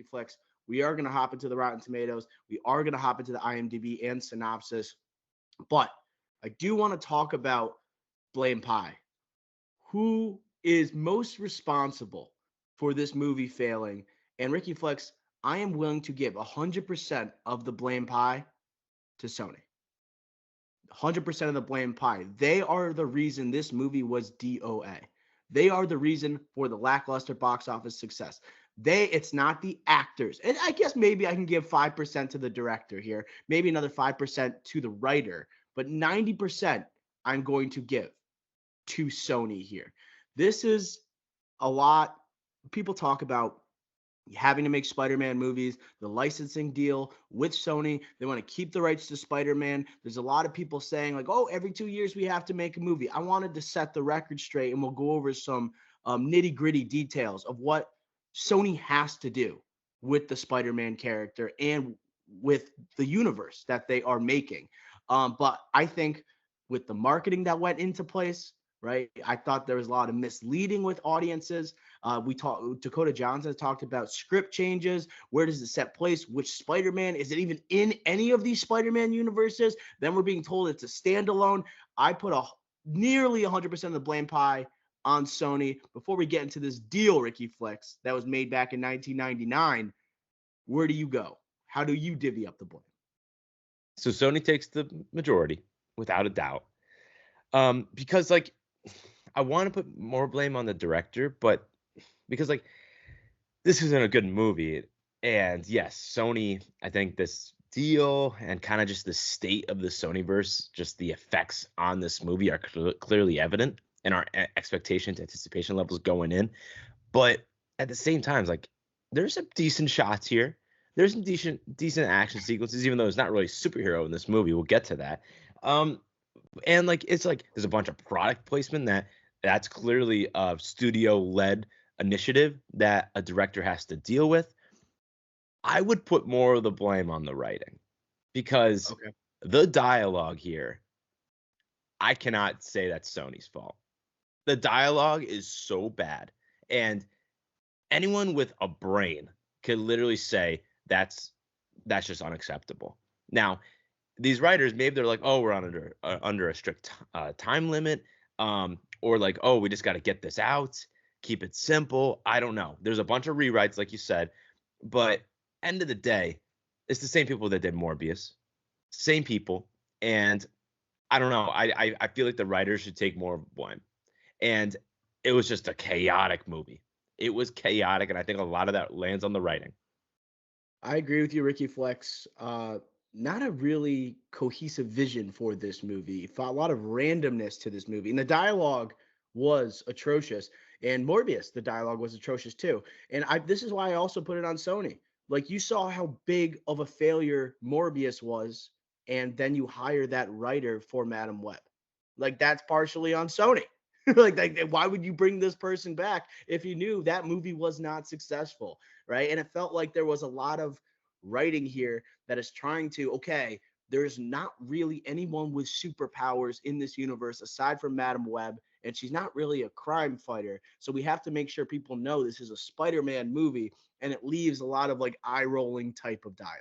Ricky Flex, we are going to hop into the Rotten Tomatoes. We are going to hop into the IMDb and synopsis. But I do want to talk about Blame Pie. Who is most responsible for this movie failing? And Ricky Flex, I am willing to give 100% of the blame pie to Sony. 100% of the blame pie. They are the reason this movie was DOA. They are the reason for the lackluster box office success. It's not the actors. And I guess maybe I can give 5% to the director here, maybe another 5% to the writer, but 90% I'm going to give to Sony here. This is a lot. People talk about having to make Spider-Man movies, the licensing deal with Sony. They want to keep the rights to Spider-Man. There's a lot of people saying like, oh, every 2 years we have to make a movie. I wanted to set the record straight, and we'll go over some nitty gritty details of what Sony has to do with the Spider-Man character and with the universe that they are making. But I think with the marketing that went into place, right? I thought there was a lot of misleading with audiences. Dakota Johnson talked about script changes. Where does it set place? Which Spider-Man? Is it even in any of these Spider-Man universes? Then we're being told it's a standalone. I put nearly 100% of the blame pie on Sony. Before we get into this deal, Ricky Flex, that was made back in 1999, where do you go? How do you divvy up the blame? So Sony takes the majority, without a doubt. Because like I want to put more blame on the director, but because like this isn't a good movie. And yes, Sony, I think this deal and kind of just the state of the Sonyverse, just the effects on this movie are clearly evident in our expectations, anticipation levels going in. But at the same time, like there's some decent shots here. There's some decent action sequences, even though it's not really superhero in this movie. We'll get to that. And like it's like there's a bunch of product placement that's clearly a studio-led initiative that a director has to deal with. I would put more of the blame on the writing because the dialogue here, I cannot say that's Sony's fault. The dialogue is so bad, and anyone with a brain could literally say that's just unacceptable. Now, these writers, maybe they're like, oh, we're under a strict time limit, or like, oh, we just got to get this out, keep it simple. I don't know. There's a bunch of rewrites, like you said, but end of the day, it's the same people that did Morbius, same people, and I don't know. I feel like the writers should take more blame, and it was just a chaotic movie. It was chaotic, and I think a lot of that lands on the writing. I agree with you, Ricky Flex. Not a really cohesive vision for this movie. A lot of randomness to this movie. And the dialogue was atrocious. And Morbius, the dialogue was atrocious too. And this is why I also put it on Sony. Like you saw how big of a failure Morbius was, and then you hire that writer for Madam Web. Like that's partially on Sony. like why would you bring this person back if you knew that movie was not successful, right? And it felt like there was a lot of writing here that is trying to, okay, there's not really anyone with superpowers in this universe aside from Madam Web, and she's not really a crime fighter. So we have to make sure people know this is a Spider-Man movie, and it leaves a lot of like eye-rolling type of dialogue,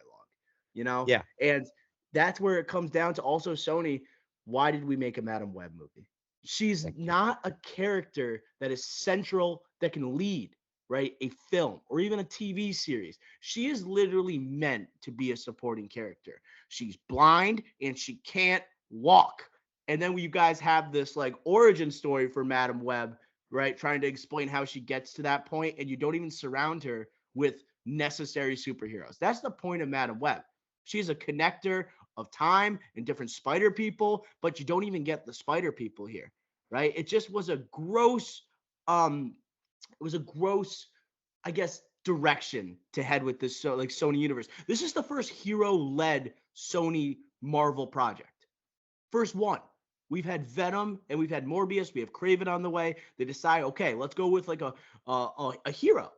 you know? Yeah. And that's where it comes down to also Sony. Why did we make a Madam Web movie? She's not a character that is central, that can lead, right? A film or even a TV series. She is literally meant to be a supporting character. She's blind and she can't walk. And then you guys have this like origin story for Madam Web, right? Trying to explain how she gets to that point, and you don't even surround her with necessary superheroes. That's the point of Madam Web. She's a connector of time and different spider people, but you don't even get the spider people here, right? It just was a gross, I guess, direction to head with this like Sony universe. This is the first hero-led Sony Marvel project. First one. We've had Venom and we've had Morbius. We have Kraven on the way. They decide, okay, let's go with like a hero,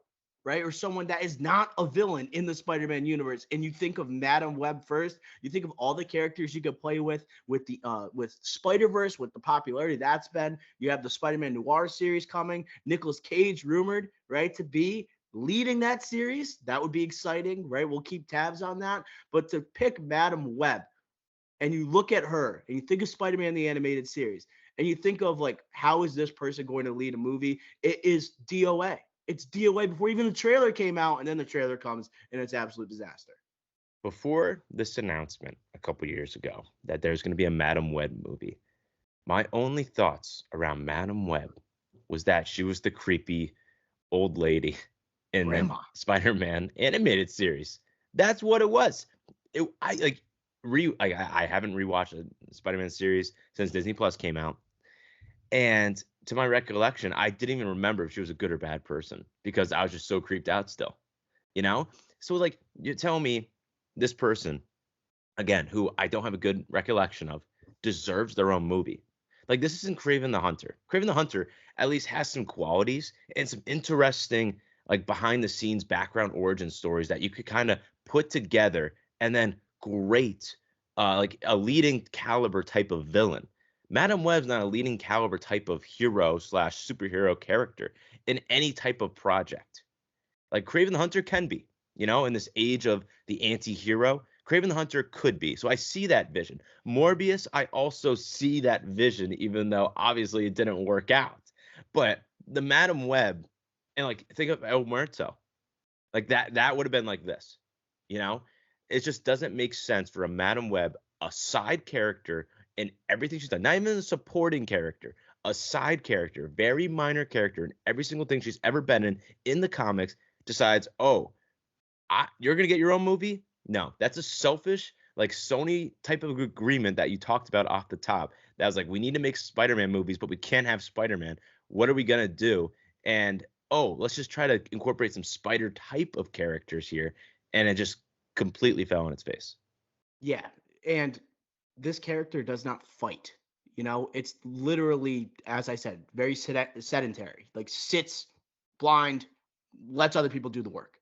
right? Or someone that is not a villain in the Spider-Man universe. And you think of Madam Web first. You think of all the characters you could play with the with Spider-Verse, with the popularity that's been. You have the Spider-Man Noir series coming. Nicolas Cage rumored, right, to be leading that series, that would be exciting, right? We'll keep tabs on that. But to pick Madam Web, and you look at her and you think of Spider-Man the animated series, and you think of like, how is this person going to lead a movie? It is DOA. It's DOA before even the trailer came out, and then the trailer comes and it's absolute disaster. Before this announcement a couple years ago that there's going to be a Madam Web movie, my only thoughts around Madam Web was that she was the creepy old lady in the Grandma. Spider-Man animated series. That's what it was. I haven't rewatched a Spider-Man series since Disney Plus came out. And to my recollection, I didn't even remember if she was a good or bad person because I was just so creeped out still, you know? So like you tell me this person, again, who I don't have a good recollection of, deserves their own movie. Like this isn't Craven the Hunter. Craven the Hunter at least has some qualities and some interesting like behind the scenes background origin stories that you could kind of put together and then great like a leading caliber type of villain. Madam Web's not a leading caliber type of hero / superhero character in any type of project. Like Craven the Hunter can be, in this age of the anti-hero, Craven the Hunter could be. So I see that vision. Morbius, I also see that vision, even though obviously it didn't work out. But the Madam Web, and like think of El Muerto, like that would have been like this, It just doesn't make sense for a Madam Web, a side character in everything she's done, not even a supporting character, a side character, very minor character in every single thing she's ever been in the comics, decides, oh, you're going to get your own movie? No, that's a selfish, like Sony type of agreement that you talked about off the top. That was like, we need to make Spider-Man movies, but we can't have Spider-Man. What are we going to do? And, let's just try to incorporate some spider type of characters here. And it just completely fell on its face. Yeah. And this character does not fight. It's literally, as I said, very sedentary, like sits blind, lets other people do the work.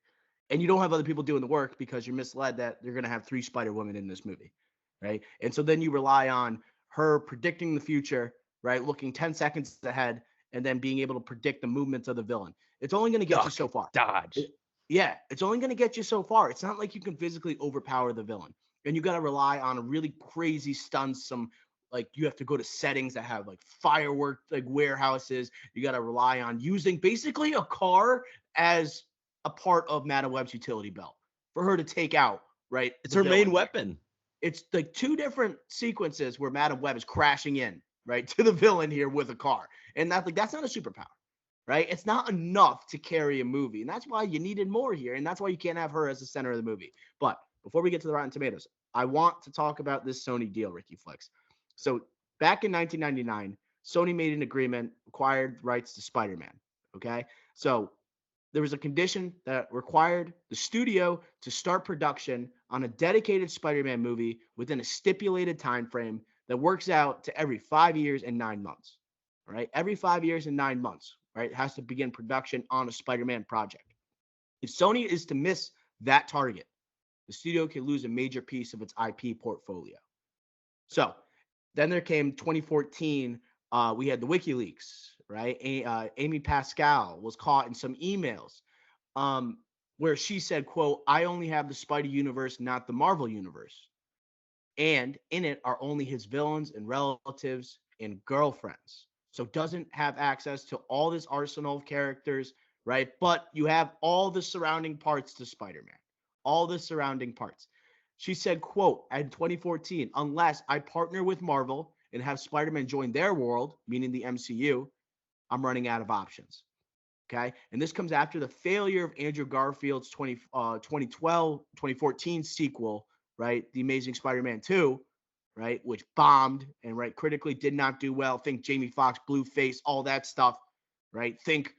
And you don't have other people doing the work because you're misled that you're going to have 3 Spider-Women in this movie, right? And so then you rely on her predicting the future, right? Looking 10 seconds ahead and then being able to predict the movements of the villain. It's only going to get you so far. Dodge. It's only going to get you so far. It's not like you can physically overpower the villain. And you got to rely on a really crazy stunts, some like you have to go to settings that have like firework like warehouses. You got to rely on using basically a car as a part of Madam Web's utility belt for her to take out, right? It's her main weapon. It's like 2 different sequences where Madam Web is crashing in, right, to the villain here with a car. And that's not a superpower, right? It's not enough to carry a movie. And that's why you needed more here. And that's why you can't have her as the center of the movie. But before we get to the Rotten Tomatoes, I want to talk about this Sony deal, Ricky Flex. So back in 1999, Sony made an agreement, acquired rights to Spider-Man. Okay. So there was a condition that required the studio to start production on a dedicated Spider-Man movie within a stipulated time frame that works out to every 5 years and 9 months. All right. Every 5 years and 9 months, right? It has to begin production on a Spider-Man project. If Sony is to miss that target, the studio can lose a major piece of its IP portfolio. So then there came 2014. We had the WikiLeaks, right? Amy Pascal was caught in some emails where she said, quote, "I only have the Spidey universe, not the Marvel universe. And in it are only his villains and relatives and girlfriends. So doesn't have access to all this arsenal of characters, right? But you have all the surrounding parts to Spider-Man, all the surrounding parts." She said, quote, in 2014, "Unless I partner with Marvel and have Spider-Man join their world," meaning the MCU, "I'm running out of options." Okay. And this comes after the failure of Andrew Garfield's 2014 sequel, right? The Amazing Spider-Man 2, right? Which bombed and, right, critically did not do well. Think Jamie Foxx, Blueface, all that stuff, right? Think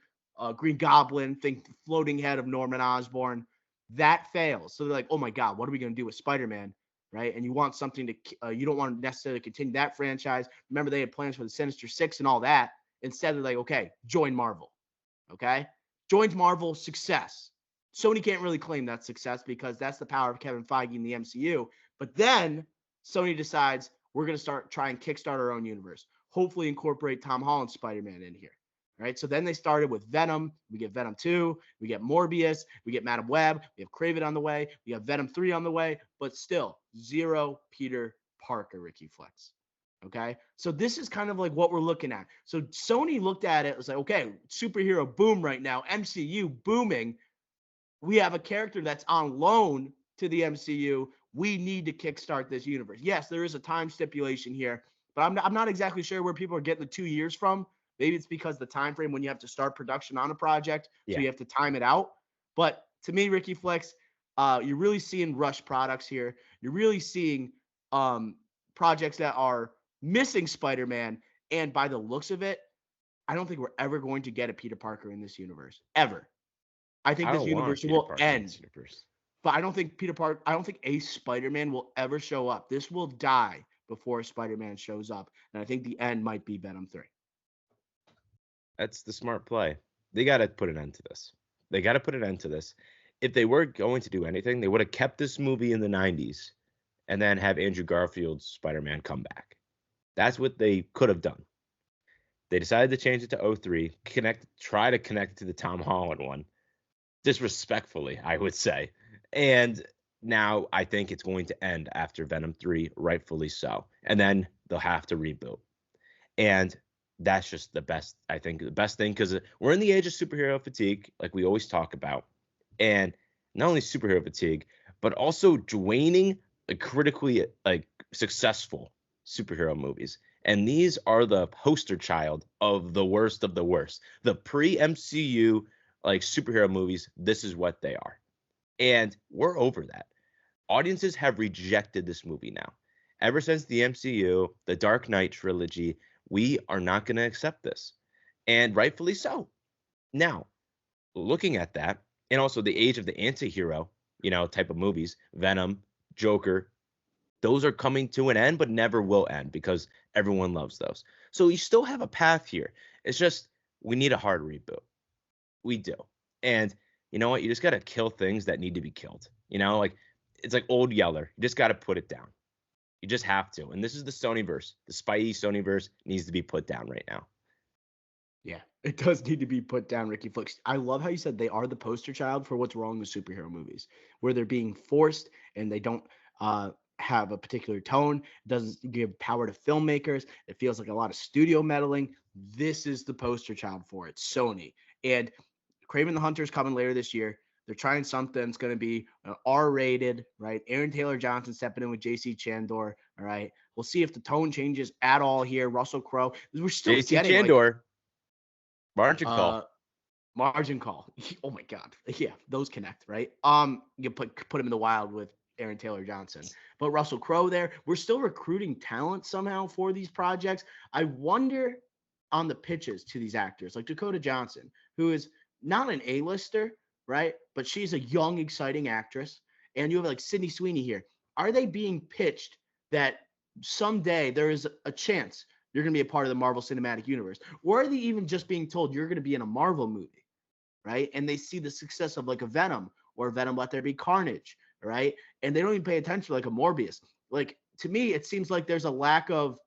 Green Goblin, think the floating head of Norman Osborn. That fails. So they're like, oh my God, what are we going to do with Spider-Man? Right. And you want something to, you don't want to necessarily continue that franchise. Remember, they had plans for the Sinister Six and all that. Instead, they're like, okay, join Marvel. Okay. Joins Marvel, success. Sony can't really claim that success because that's the power of Kevin Feige in the MCU. But then Sony decides we're going to try and kickstart our own universe. Hopefully incorporate Tom Holland's Spider-Man in here. Right. So then they started with Venom. We get Venom 2. We get Morbius. We get Madam Web. We have Craven on the way. We have Venom 3 on the way. But still, zero Peter Parker, Ricky Flex. Okay. So this is kind of like what we're looking at. So Sony looked at it. It was like, okay, superhero boom right now. MCU booming. We have a character that's on loan to the MCU. We need to kickstart this universe. Yes, there is a time stipulation here, but I'm not exactly sure where people are getting the 2 years from. Maybe it's because the time frame when you have to start production on a project, so Yeah. you have to time it out. But to me, Ricky Flex, you're really seeing rush products here. You're really seeing projects that are missing Spider-Man, and by the looks of it, I don't think we're ever going to get a Peter Parker in this universe ever. I think I this don't want universe Peter will Parker in end, this universe. but I don't think I don't think a Spider-Man will ever show up. This will die before Spider-Man shows up. And I think the end might be Venom 3. That's the smart play. They got to put an end to this. They got to put an end to this. If they were going to do anything, they would have kept this movie in the 90s and then have Andrew Garfield's Spider-Man come back. That's what they could have done. They decided to change it to 03, try to connect it to the Tom Holland one. Disrespectfully, I would say. And now I think it's going to end after Venom 3, rightfully so. And then they'll have to reboot. And that's just the best thing, because we're in the age of superhero fatigue, like we always talk about. And not only superhero fatigue, but also draining, critically successful superhero movies. And these are the poster child of the worst of the worst. The pre-MCU superhero movies, this is what they are. And we're over that. Audiences have rejected this movie now. Ever since the MCU, the Dark Knight trilogy, we are not going to accept this. And rightfully so. Now, looking at that, and also the age of the anti-hero, type of movies, Venom, Joker, those are coming to an end, but never will end because everyone loves those. So you still have a path here. It's just, we need a hard reboot. We do. And you know what? You just got to kill things that need to be killed. It's like Old Yeller. You just got to put it down. You just have to. And this is the Sonyverse. The Spidey Sonyverse needs to be put down right now. Yeah, it does need to be put down, Ricky Flicks. I love how you said they are the poster child for what's wrong with superhero movies, where they're being forced and they don't have a particular tone. It doesn't give power to filmmakers. It feels like a lot of studio meddling. This is the poster child for it, Sony. And Craven the Hunter is coming later this year. They're trying something. It's going to be R-rated, right? Aaron Taylor Johnson stepping in with J.C. Chandor, all right? We'll see if the tone changes at all here. Russell Crowe. We're still J.C. getting Chandor. Margin call. Margin call. Oh my God. Yeah, those connect, right? You put him in the wild with Aaron Taylor Johnson. But Russell Crowe there. We're still recruiting talent somehow for these projects. I wonder on the pitches to these actors, like Dakota Johnson, who is not an A-lister, right? But she's a young, exciting actress. And you have like Sydney Sweeney here. Are they being pitched that someday there is a chance you're going to be a part of the Marvel Cinematic Universe? Or are they even just being told you're going to be in a Marvel movie, right? And they see the success of like a Venom or Venom Let There Be Carnage, right? And they don't even pay attention to like a Morbius. Like, to me, it seems like there's a lack of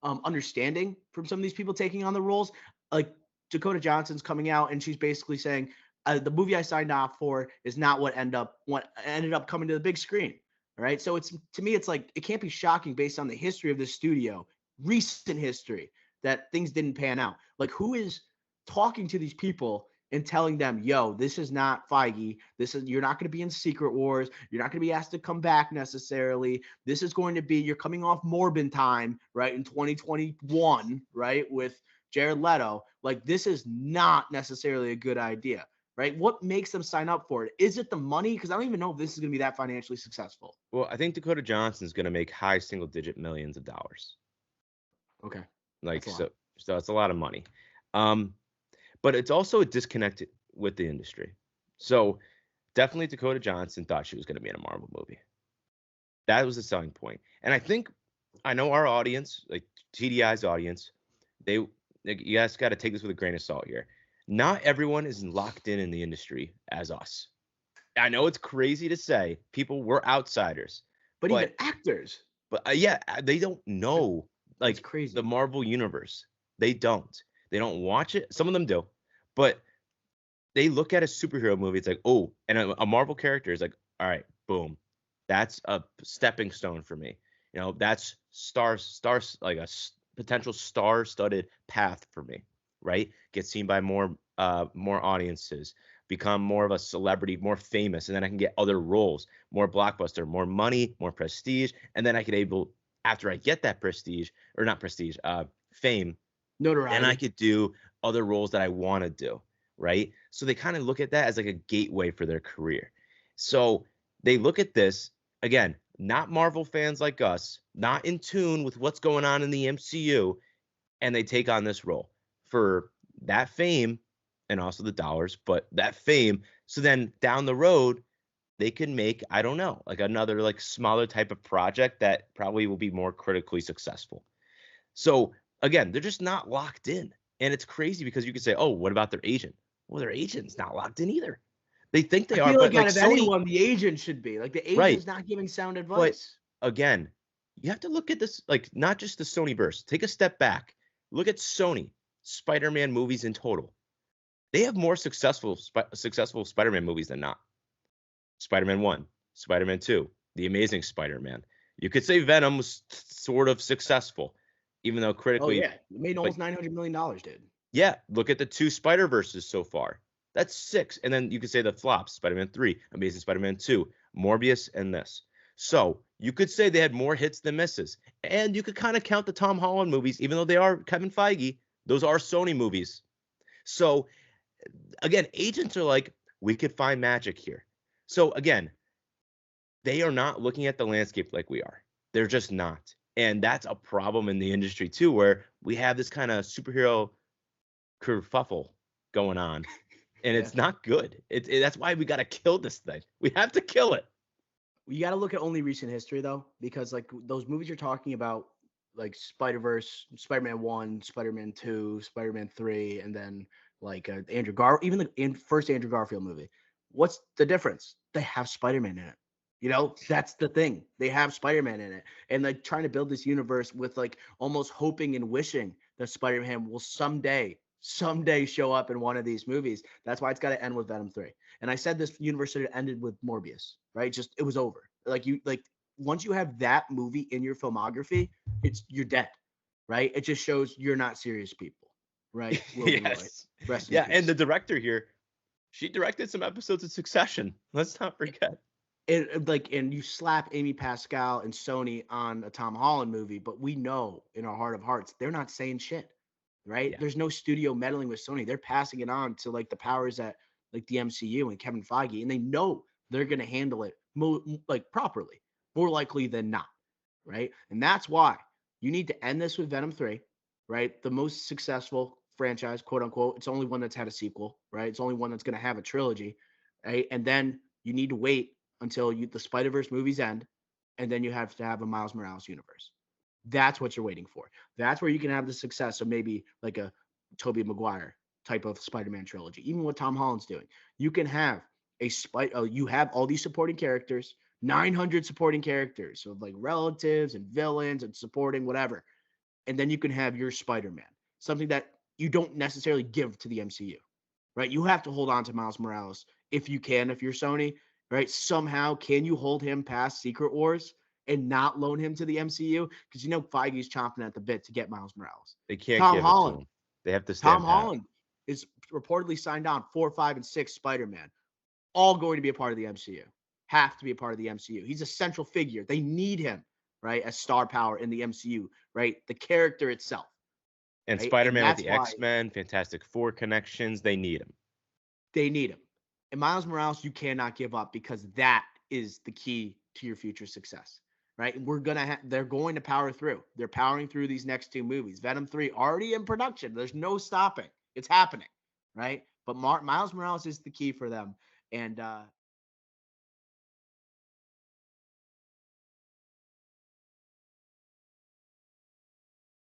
understanding from some of these people taking on the roles. Like Dakota Johnson's coming out and she's basically saying, the movie I signed off for is not what ended up coming to the big screen. All right. So to me, it's like, it can't be shocking based on the history of this studio, recent history, that things didn't pan out. Like, who is talking to these people and telling them, yo, this is not Feige. You're not going to be in Secret Wars. You're not going to be asked to come back necessarily. This is going to be, you're coming off Morbin time, right? In 2021, right? With Jared Leto. Like, this is not necessarily a good idea, right? What makes them sign up for it? Is it the money? Because I don't even know if this is going to be that financially successful. Well, I think Dakota Johnson's going to make high single-digit millions of dollars. Okay. So it's a lot of money. But it's also a disconnect with the industry. So definitely Dakota Johnson thought she was going to be in a Marvel movie. That was the selling point. And I know our audience, like TDI's audience, you guys got to take this with a grain of salt here. Not everyone is locked in the industry as us. I know it's crazy to say. We're outsiders. But even actors. But yeah, they don't know That's crazy. The Marvel universe. They don't. They don't watch it. Some of them do, but they look at a superhero movie. It's like, oh, and a Marvel character is like, all right, boom, that's a stepping stone for me. That's like potential star-studded path for me, right? Get seen by more audiences, become more of a celebrity, more famous, and then I can get other roles, more blockbuster, more money, more prestige, and then I could after I get that prestige, or not prestige, fame, then I Notoriety. could do other roles that I want to do, right? So they kind of look at that as like a gateway for their career. So they look at this, again, not Marvel fans like us, not in tune with what's going on in the MCU, and they take on this role for that fame and also the dollars, but that fame. So then down the road, they can make, I don't know, like another like smaller type of project that probably will be more critically successful. So again, they're just not locked in. And it's crazy because you could say, oh, what about their agent? Well, their agent's not locked in either. They think I they are, feel but like like out of Sony, anyone, the agent should be. Like the right. agent's not giving sound But advice. again, you have to look at this, like not just the Sony verse. Take a step back. Look at Sony Spider-Man movies in total. They have more successful Spider-Man movies than not. Spider-Man 1, Spider-Man 2, The Amazing Spider-Man. You could say Venom was sort of successful, even though Oh critically, yeah, it made but almost $900 million, dude. yeah, look at the 2 Spider-Verses so far. That's 6. And then you could say the flops, Spider-Man 3, Amazing Spider-Man 2, Morbius, and this. So you could say they had more hits than misses. And you could kind of count the Tom Holland movies, even though they are Kevin Feige, those are Sony movies. So again, agents are like, we could find magic here. So again, they are not looking at the landscape like we are. They're just not. And that's a problem in the industry too, where we have this kind of superhero kerfuffle going on, and Yeah. it's not good. That's why we got to kill this thing. We have to kill it. You got to look at only recent history though, because like those movies you're talking about, like Spider-Verse, Spider-Man 1, Spider-Man 2, Spider-Man 3, and then like even the first Andrew Garfield movie. What's the difference? They have Spider-Man in it. That's the thing. They have Spider-Man in it. And like trying to build this universe with like almost hoping and wishing that Spider-Man will someday show up in one of these movies. That's why it's got to end with Venom 3. And I said this universe should have ended with Morbius, right? Just it was over. Like once you have that movie in your filmography, you're dead, right? It just shows you're not serious people, right? Logan Roy, Yes. rest in Yeah, peace. and the director here, she directed some episodes of Succession. Let's not forget. And you slap Amy Pascal and Sony on a Tom Holland movie, but we know in our heart of hearts they're not saying shit, right? Yeah. There's no studio meddling with Sony. They're passing it on to like the powers that like the MCU and Kevin Feige, and they know they're gonna handle it like properly, more likely than not, right? And that's why you need to end this with Venom 3, right? The most successful franchise, quote unquote. It's the only one that's had a sequel, right? It's the only one that's gonna have a trilogy, right? And then you need to wait until the Spider-Verse movies end, and then you have to have a Miles Morales universe. That's what you're waiting for. That's where you can have the success of maybe like a Tobey Maguire type of Spider-Man trilogy. Even what Tom Holland's doing, you can have you have all these supporting characters, 900 supporting characters, so like relatives and villains and supporting whatever, and then you can have your Spider-Man, something that you don't necessarily give to the MCU, right? You have to hold on to Miles Morales if you can, if you're Sony, right? Somehow, can you hold him past Secret Wars and not loan him to the MCU? Because Feige's chomping at the bit to get Miles Morales. They can't Tom give it to Holland. him. They have to Tom stand pat. Holland is reportedly signed on 4, 5, and 6 Spider-Man, all going to be a part of the MCU. Have to be a part of the MCU. He's a central figure. They need him, right, as star power in the MCU, right? The character itself. And Right? And Spider-Man with that's the why X-Men, Fantastic Four connections, they need him. they need him. And Miles Morales, you cannot give up because that is the key to your future success, right? They're going to power through. They're powering through these next 2 movies. Venom 3 already in production. There's no stopping. It's happening, right? But Miles Morales is the key for them. And